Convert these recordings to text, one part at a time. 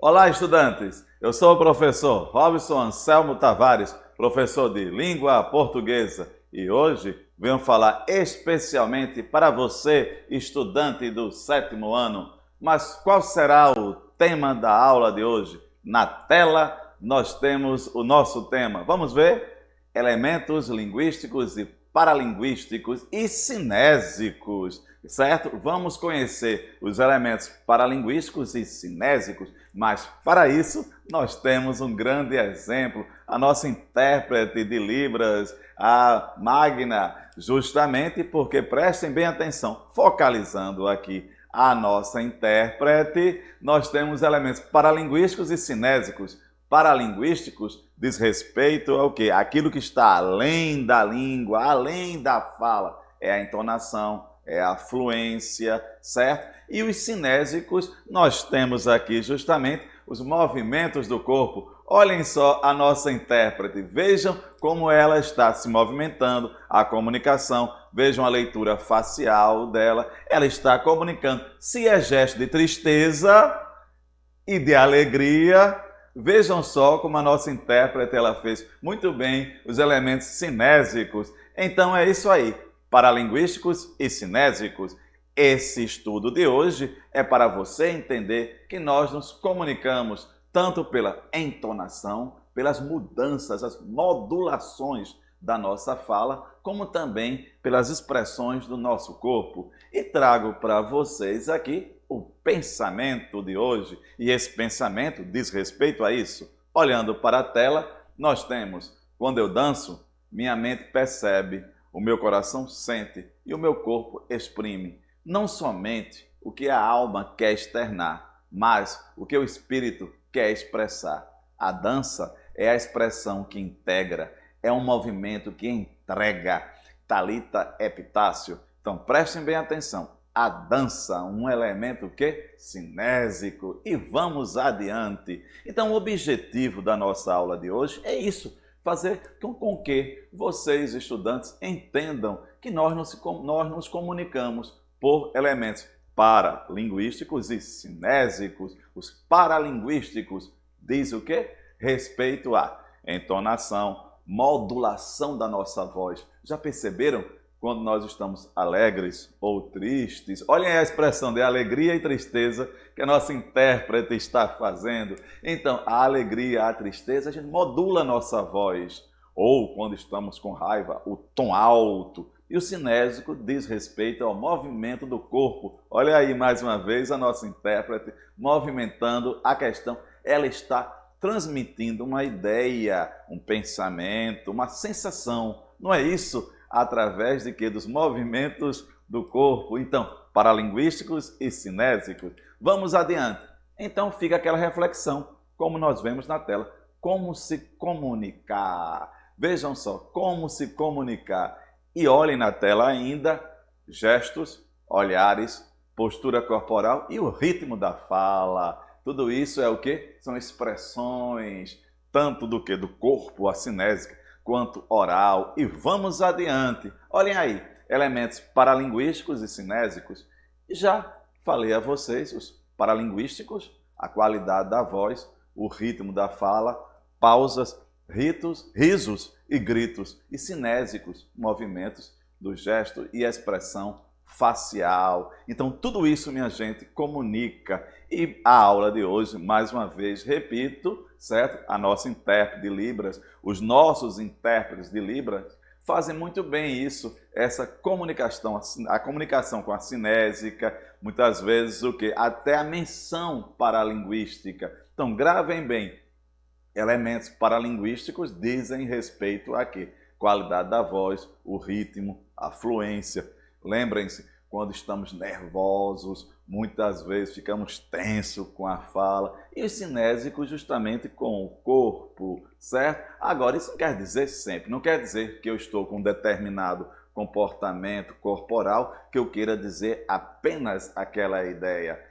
Olá, estudantes! Eu sou o professor Robson Anselmo Tavares, professor de língua portuguesa, e hoje venho falar especialmente para você, estudante do 7º ano. Mas qual será o tema da aula de hoje? Na tela nós temos o nosso tema. Vamos ver? Elementos linguísticos e paralinguísticos e cinésicos, certo? Vamos conhecer os elementos paralinguísticos e cinésicos, mas para isso nós temos um grande exemplo, a nossa intérprete de Libras, a Magna, justamente porque, prestem bem atenção, focalizando aqui a nossa intérprete, nós temos elementos paralinguísticos e cinésicos. Paralinguísticos diz respeito ao quê? Aquilo que está além da língua, além da fala. É a entonação, é a fluência, certo? E os cinésicos, nós temos aqui justamente os movimentos do corpo. Olhem só a nossa intérprete, vejam como ela está se movimentando, a comunicação, vejam a leitura facial dela, ela está comunicando se é gesto de tristeza e de alegria. Vejam só como a nossa intérprete ela fez muito bem os elementos cinésicos. Então é isso aí, paralinguísticos e cinésicos. Esse estudo de hoje é para você entender que nós nos comunicamos tanto pela entonação, pelas mudanças, as modulações da nossa fala, como também pelas expressões do nosso corpo. E trago para vocês aqui o pensamento de hoje, e esse pensamento diz respeito a isso. Olhando para a tela, nós temos: quando eu danço, minha mente percebe, o meu coração sente e o meu corpo exprime. Não somente o que a alma quer externar, mas o que o espírito quer expressar. A dança é a expressão que integra, é um movimento que entrega. Talita epitácio. Então prestem bem atenção. A dança, um elemento que? Cinésico. E vamos adiante. Então o objetivo da nossa aula de hoje é isso, fazer com que vocês, estudantes, entendam que nós nos comunicamos por elementos paralinguísticos e cinésicos. Os paralinguísticos diz o quê? Respeito à entonação, modulação da nossa voz. Já perceberam quando nós estamos alegres ou tristes? Olhem a expressão de alegria e tristeza que a nossa intérprete está fazendo. Então, a alegria, a tristeza, a gente modula a nossa voz. Ou quando estamos com raiva, o tom alto. E o cinésico diz respeito ao movimento do corpo. Olha aí mais uma vez a nossa intérprete movimentando a questão. Ela está transmitindo uma ideia, um pensamento, uma sensação. Não é isso? Através de quê? Dos movimentos do corpo. Então, paralinguísticos e cinésicos. Vamos adiante. Então fica aquela reflexão, como nós vemos na tela. Como se comunicar? Vejam só, como se comunicar. E olhem na tela ainda gestos, olhares, postura corporal e o ritmo da fala. Tudo isso é o quê? São expressões, tanto do que? Do corpo, a cinésica, quanto oral. E vamos adiante. Olhem aí, elementos paralinguísticos e cinésicos. Já falei a vocês, os paralinguísticos, a qualidade da voz, o ritmo da fala, pausas, risos e gritos. E cinésicos, movimentos do gesto e expressão facial. Então tudo isso, minha gente, comunica. E a aula de hoje, mais uma vez, repito, certo? A nossa intérprete de Libras, os nossos intérpretes de Libras fazem muito bem isso, essa comunicação, a comunicação com a cinésica, muitas vezes o quê? Até a menção paralinguística. Então gravem bem, elementos paralinguísticos dizem respeito a quê? Qualidade da voz, o ritmo, a fluência. Lembrem-se, quando estamos nervosos, muitas vezes ficamos tensos com a fala. E os cinésicos justamente com o corpo, certo? Agora, isso não quer dizer sempre, não quer dizer que eu estou com um determinado comportamento corporal que eu queira dizer apenas aquela ideia.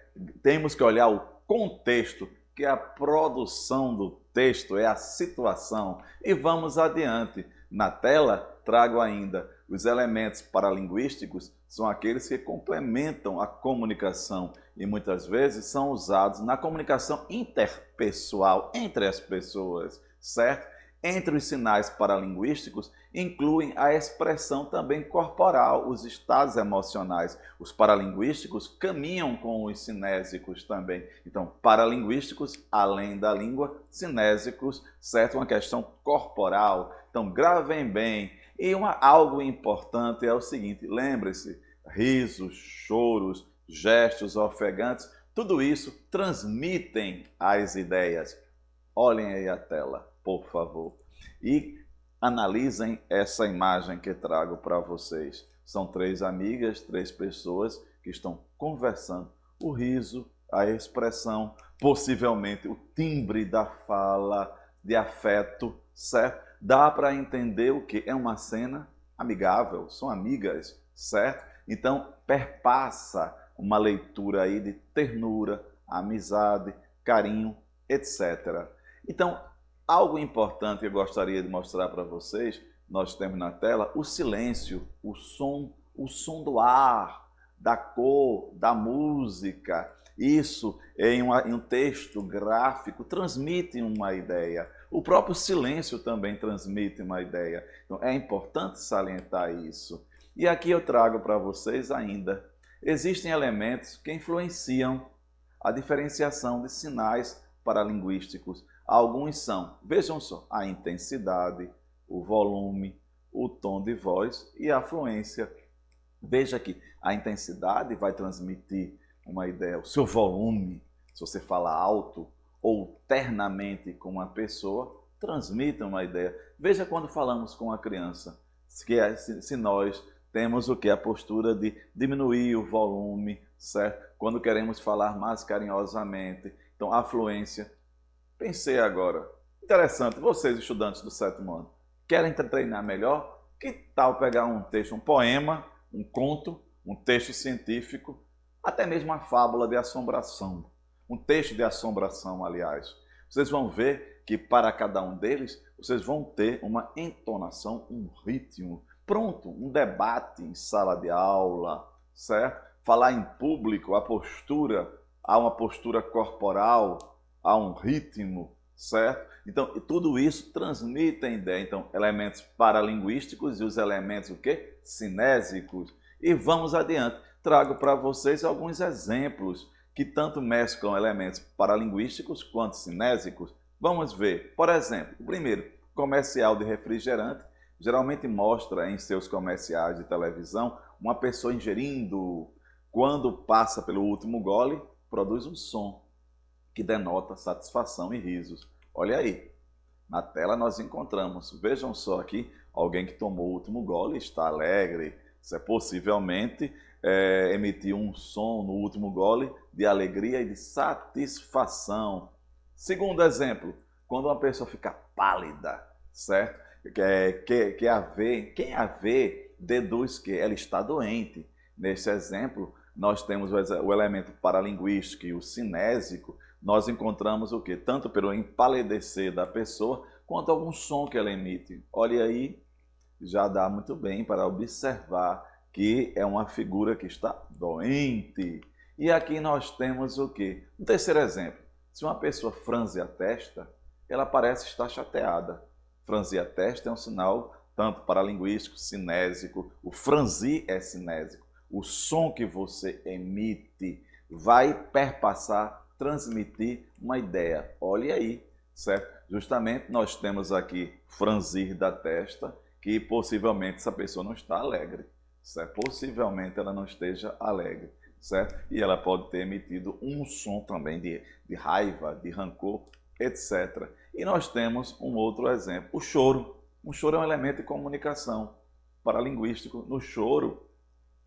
Temos que olhar o contexto, que é a produção do texto, é a situação. E vamos adiante. Na tela, trago ainda os elementos paralinguísticos são aqueles que complementam a comunicação e muitas vezes são usados na comunicação interpessoal entre as pessoas, certo? Entre os sinais paralinguísticos, incluem a expressão também corporal, os estados emocionais. Os paralinguísticos caminham com os cinésicos também. Então, paralinguísticos, além da língua, cinésicos, certo? Uma questão corporal. Então, gravem bem. E algo importante é o seguinte, lembre-se, risos, choros, gestos ofegantes, tudo isso transmitem as ideias. Olhem aí a tela, por favor, e analisem essa imagem que trago para vocês. São três amigas, três pessoas que estão conversando. O riso, a expressão, possivelmente o timbre da fala, de afeto, certo? Dá para entender o que? É uma cena amigável, são amigas, certo? Então, perpassa uma leitura aí de ternura, amizade, carinho, etc. Então, algo importante que eu gostaria de mostrar para vocês, nós temos na tela o silêncio, o som do ar, da cor, da música. Isso em um texto gráfico transmite uma ideia. O próprio silêncio também transmite uma ideia. Então é importante salientar isso. E aqui eu trago para vocês ainda, existem elementos que influenciam a diferenciação de sinais paralinguísticos. Alguns são, vejam só, a intensidade, o volume, o tom de voz e a fluência. Veja que a intensidade vai transmitir uma ideia, o seu volume, se você fala alto ou ternamente com uma pessoa, transmite uma ideia. Veja quando falamos com a criança, se nós temos o que? A postura de diminuir o volume, certo? Quando queremos falar mais carinhosamente. Então, a fluência. Pensei agora, interessante, vocês estudantes do 7º ano, querem treinar melhor? Que tal pegar um texto, um poema, um conto, um texto científico, até mesmo uma fábula de assombração, um texto de assombração, aliás. Vocês vão ver que para cada um deles, vocês vão ter uma entonação, um ritmo. Pronto, um debate em sala de aula, certo? Falar em público, a postura, há uma postura corporal, há um ritmo, certo? Então, tudo isso transmite a ideia. Então, elementos paralinguísticos e os elementos o quê? Cinésicos. E vamos adiante. Trago para vocês alguns exemplos que tanto mesclam elementos paralinguísticos quanto cinésicos. Vamos ver. Por exemplo, o primeiro, comercial de refrigerante, geralmente mostra em seus comerciais de televisão uma pessoa ingerindo. Quando passa pelo último gole, produz um som que denota satisfação e risos. Olha aí, na tela nós encontramos, vejam só aqui, alguém que tomou o último gole está alegre. Isso é possivelmente emitir um som no último gole de alegria e de satisfação. Segundo exemplo, quando uma pessoa fica pálida, certo? Quem a vê deduz que ela está doente. Nesse exemplo, nós temos o elemento paralinguístico e o cinésico. Nós encontramos o quê? Tanto pelo empalidecer da pessoa, quanto algum som que ela emite. Olha aí, já dá muito bem para observar que é uma figura que está doente. E aqui nós temos o quê? Um terceiro exemplo. Se uma pessoa franze a testa, ela parece estar chateada. Franzir a testa é um sinal tanto paralinguístico, cinésico. O franzir é cinésico. O som que você emite vai perpassar, transmitir uma ideia. Olha aí, certo? Justamente nós temos aqui franzir da testa, que possivelmente essa pessoa não está alegre, certo? Possivelmente ela não esteja alegre, certo? E ela pode ter emitido um som também de raiva, de rancor, etc. E nós temos um outro exemplo, o choro. O choro é um elemento de comunicação paralinguístico. No choro,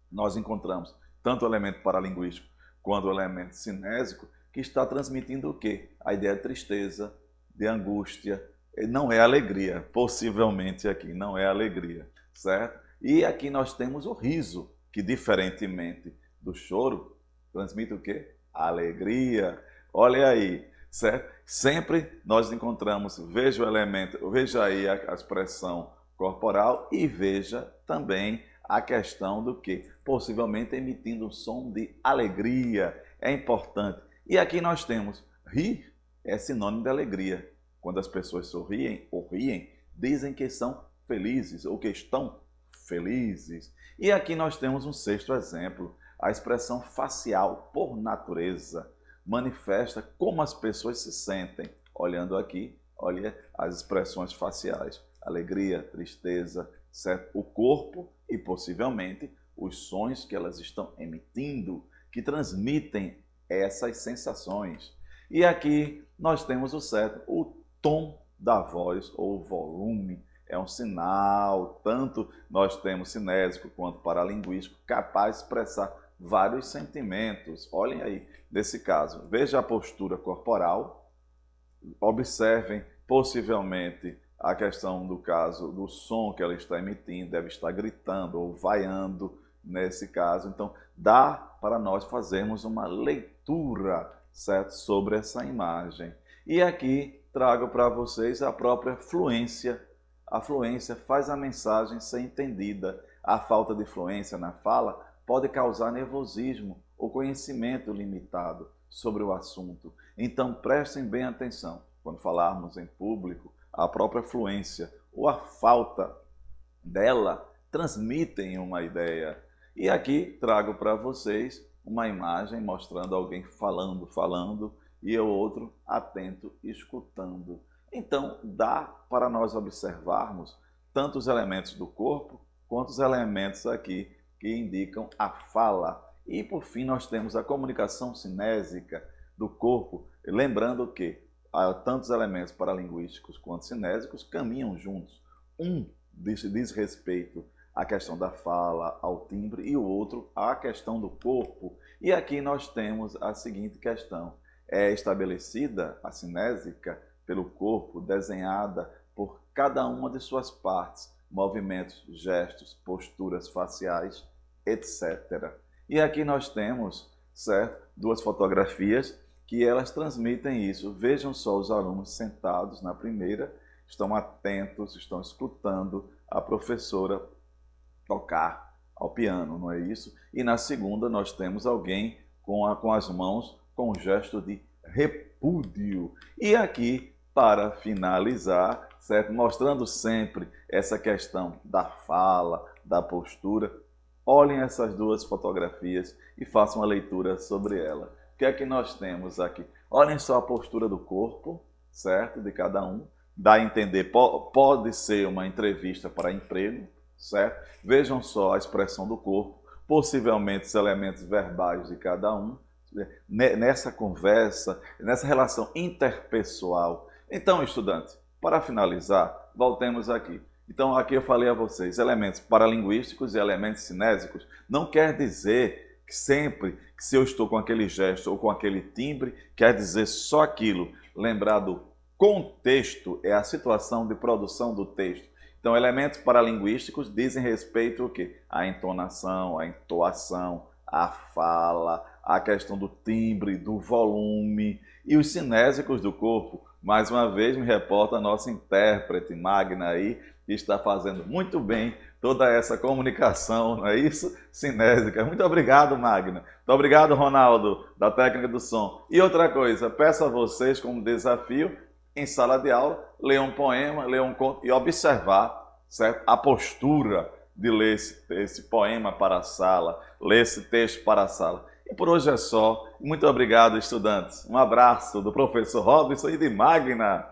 nós encontramos tanto o elemento paralinguístico quanto o elemento cinésico, que está transmitindo o quê? A ideia de tristeza, de angústia. Não é alegria, possivelmente aqui, não é alegria, certo? E aqui nós temos o riso, que diferentemente do choro, transmite o quê? Alegria. Olha aí, certo? Sempre nós encontramos, veja o elemento, veja aí a expressão corporal e veja também a questão do que? Possivelmente emitindo um som de alegria. É importante. E aqui nós temos rir é sinônimo de alegria. Quando as pessoas sorriem ou riem, dizem que são felizes ou que estão felizes. E aqui nós temos um sexto exemplo. A expressão facial, por natureza, manifesta como as pessoas se sentem. Olhando aqui, olha as expressões faciais. Alegria, tristeza, certo? O corpo e possivelmente os sons que elas estão emitindo, que transmitem essas sensações. E aqui nós temos o certo, o tom da voz ou volume. É um sinal, tanto nós temos cinésico quanto paralinguístico, capaz de expressar vários sentimentos. Olhem aí, nesse caso, veja a postura corporal, observem possivelmente a questão do caso do som que ela está emitindo, deve estar gritando ou vaiando nesse caso. Então, dá para nós fazermos uma leitura, certo, sobre essa imagem. E aqui trago para vocês a própria fluência. A fluência faz a mensagem ser entendida. A falta de fluência na fala pode causar nervosismo ou conhecimento limitado sobre o assunto. Então, prestem bem atenção. Quando falarmos em público, a própria fluência ou a falta dela transmitem uma ideia. E aqui trago para vocês uma imagem mostrando alguém falando e o outro atento, escutando. Então, dá para nós observarmos tanto os elementos do corpo quanto os elementos aqui que indicam a fala. E, por fim, nós temos a comunicação cinésica do corpo, lembrando que tanto os elementos paralinguísticos quanto cinésicos caminham juntos. Um diz respeito à questão da fala, ao timbre, e o outro à questão do corpo. E aqui nós temos a seguinte questão. É estabelecida a cinésica pelo corpo, desenhada por cada uma de suas partes, movimentos, gestos, posturas faciais, etc. E aqui nós temos, certo, duas fotografias que elas transmitem isso. Vejam só os alunos sentados na primeira, estão atentos, estão escutando a professora tocar ao piano, não é isso? E na segunda nós temos alguém com as mãos com um gesto de repúdio. E aqui, para finalizar, certo? Mostrando sempre essa questão da fala, da postura, olhem essas duas fotografias e façam uma leitura sobre ela. O que é que nós temos aqui? Olhem só a postura do corpo, certo? De cada um. Dá a entender, pode ser uma entrevista para emprego, certo? Vejam só a expressão do corpo, possivelmente os elementos verbais de cada um, nessa conversa, nessa relação interpessoal. Então, estudante, para finalizar, voltemos aqui. Então, aqui eu falei a vocês, elementos paralinguísticos e elementos cinésicos. Não quer dizer que sempre que se eu estou com aquele gesto ou com aquele timbre, quer dizer só aquilo. Lembrar do contexto é a situação de produção do texto. Então, elementos paralinguísticos dizem respeito ao quê? À entonação, à entoação, à fala, à questão do timbre, do volume. E os cinésicos do corpo, mais uma vez me reporta a nossa intérprete Magna aí, que está fazendo muito bem toda essa comunicação, não é isso? Cinésica. Muito obrigado, Magna. Muito obrigado, Ronaldo, da técnica do som. E outra coisa, peço a vocês como desafio, em sala de aula, ler um poema, ler um conto e observar, certo? A postura de ler esse poema para a sala, ler esse texto para a sala. E por hoje é só. Muito obrigado, estudantes. Um abraço do professor Robson e de Magna.